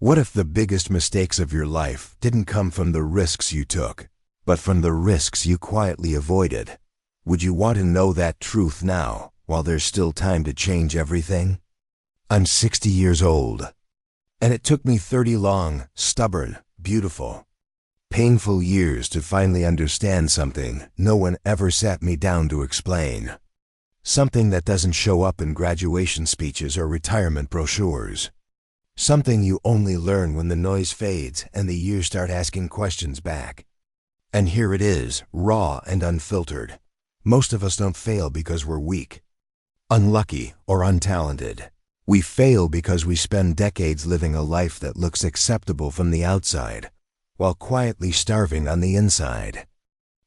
What if the biggest mistakes of your life didn't come from the risks you took, but from the risks you quietly avoided? Would you want to know that truth now, while there's still time to change everything? I'm 60 years old, and it took me 30 long, stubborn, beautiful, painful years to finally understand something no one ever sat me down to explain. Something that doesn't show up in graduation speeches or retirement brochures. Something you only learn when the noise fades and the years start asking questions back. And here it is, raw and unfiltered. Most of us don't fail because we're weak, unlucky, or untalented. We fail because we spend decades living a life that looks acceptable from the outside, while quietly starving on the inside.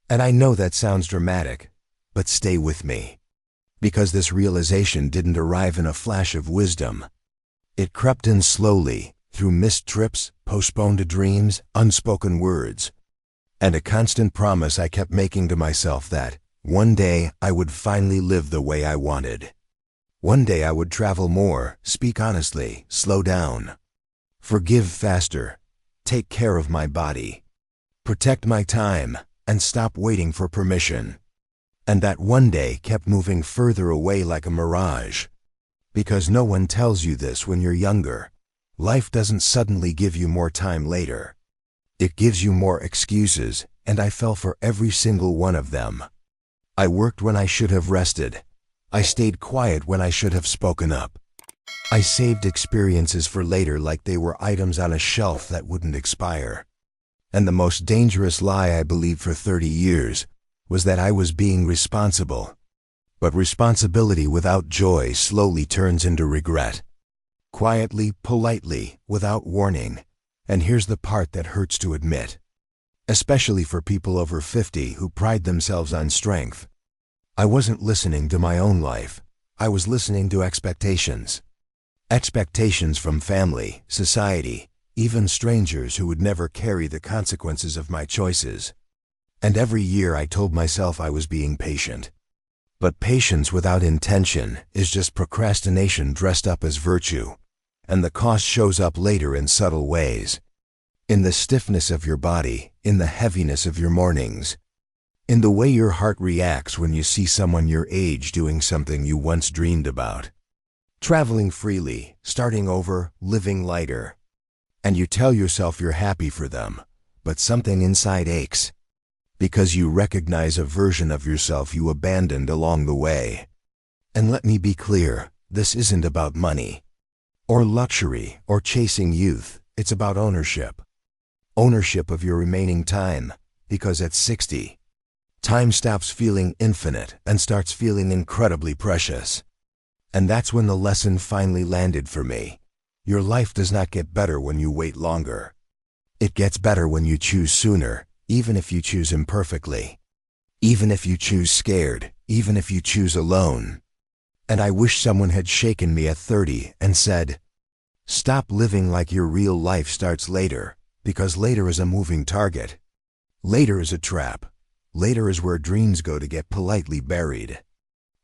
And I know that sounds dramatic, but stay with me. Because this realization didn't arrive in a flash of wisdom. It crept in slowly, through missed trips, postponed dreams, unspoken words, and a constant promise I kept making to myself that one day I would finally live the way I wanted. One day I would travel more, speak honestly, slow down, forgive faster, take care of my body, protect my time, and stop waiting for permission. And that one day kept moving further away like a mirage. Because no one tells you this when you're younger. Life doesn't suddenly give you more time later. It gives you more excuses, and I fell for every single one of them. I worked when I should have rested. I stayed quiet when I should have spoken up. I saved experiences for later like they were items on a shelf that wouldn't expire. And the most dangerous lie I believed for 30 years was that I was being responsible. But responsibility without joy slowly turns into regret. Quietly, politely, without warning. And here's the part that hurts to admit. Especially for people over 50 who pride themselves on strength. I wasn't listening to my own life. I was listening to expectations. Expectations from family, society, even strangers who would never carry the consequences of my choices. And every year I told myself I was being patient. But patience without intention is just procrastination dressed up as virtue, and the cost shows up later in subtle ways. In the stiffness of your body, in the heaviness of your mornings, in the way your heart reacts when you see someone your age doing something you once dreamed about. Traveling freely, starting over, living lighter. And you tell yourself you're happy for them, but something inside aches. Because you recognize a version of yourself you abandoned along the way. And let me be clear, this isn't about money, or luxury, or chasing youth. It's about ownership. Ownership of your remaining time, because at 60, time stops feeling infinite and starts feeling incredibly precious. And that's when the lesson finally landed for me. Your life does not get better when you wait longer. It gets better when you choose sooner. Even if you choose imperfectly, even if you choose scared, even if you choose alone. And I wish someone had shaken me at 30 and said, stop living like your real life starts later, because later is a moving target. Later is a trap. Later is where dreams go to get politely buried.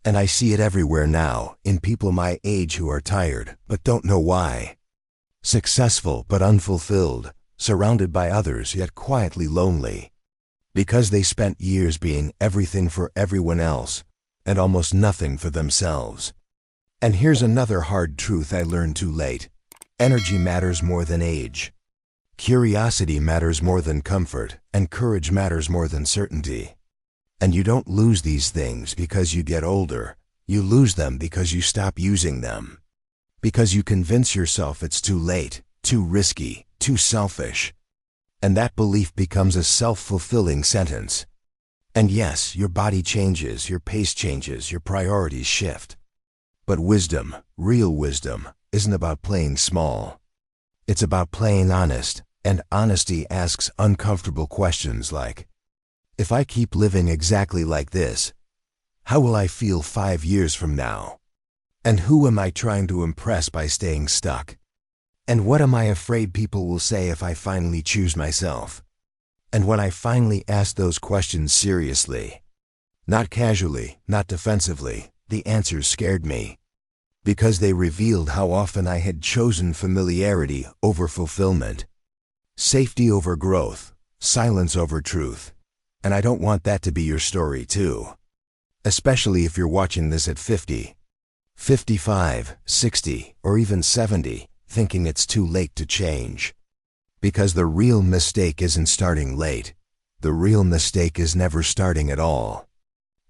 And I see it everywhere now, in people my age who are tired, but don't know why. Successful but unfulfilled. Surrounded by others yet quietly lonely, because they spent years being everything for everyone else and almost nothing for themselves. And here's another hard truth I learned too late. Energy matters more than age. Curiosity matters more than comfort, and courage matters more than certainty. And you don't lose these things because you get older. You lose them because you stop using them. Because you convince yourself it's too late, too risky, too selfish. And that belief becomes a self-fulfilling sentence. And yes, your body changes, your pace changes, your priorities shift. But wisdom, real wisdom, isn't about playing small. It's about playing honest, and honesty asks uncomfortable questions like, if I keep living exactly like this, how will I feel 5 years from now? And who am I trying to impress by staying stuck? And what am I afraid people will say if I finally choose myself? And when I finally asked those questions seriously, not casually, not defensively, the answers scared me. because they revealed how often I had chosen familiarity over fulfillment, safety over growth, silence over truth. And I don't want that to be your story too. Especially if you're watching this at 50, 55, 60, or even 70, thinking it's too late to change. Because the real mistake isn't starting late. The real mistake is never starting at all.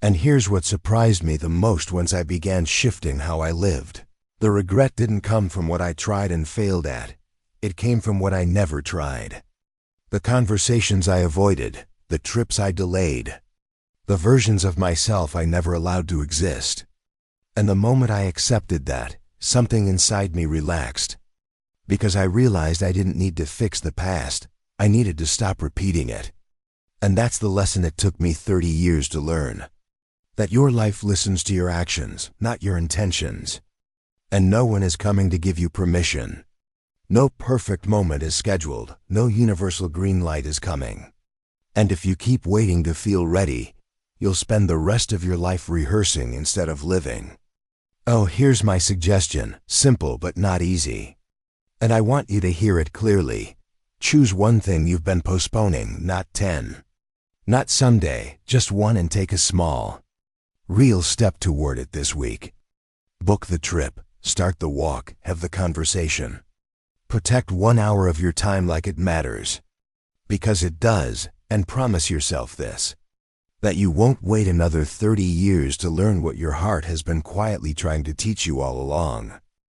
And here's what surprised me the most once I began shifting how I lived. The regret didn't come from what I tried and failed at. It came from what I never tried. The conversations I avoided, the trips I delayed, the versions of myself I never allowed to exist. And the moment I accepted that, something inside me relaxed. Because I realized I didn't need to fix the past, I needed to stop repeating it. And that's the lesson it took me 30 years to learn. That your life listens to your actions, not your intentions. And no one is coming to give you permission. No perfect moment is scheduled, no universal green light is coming. And if you keep waiting to feel ready, you'll spend the rest of your life rehearsing instead of living. Oh, here's my suggestion, simple but not easy. And I want you to hear it clearly. Choose one thing you've been postponing, not 10. Not someday, just one, and take a small, real step toward it this week. Book the trip, start the walk, have the conversation. Protect 1 hour of your time like it matters. Because it does, and promise yourself this. That you won't wait another 30 years to learn what your heart has been quietly trying to teach you all along.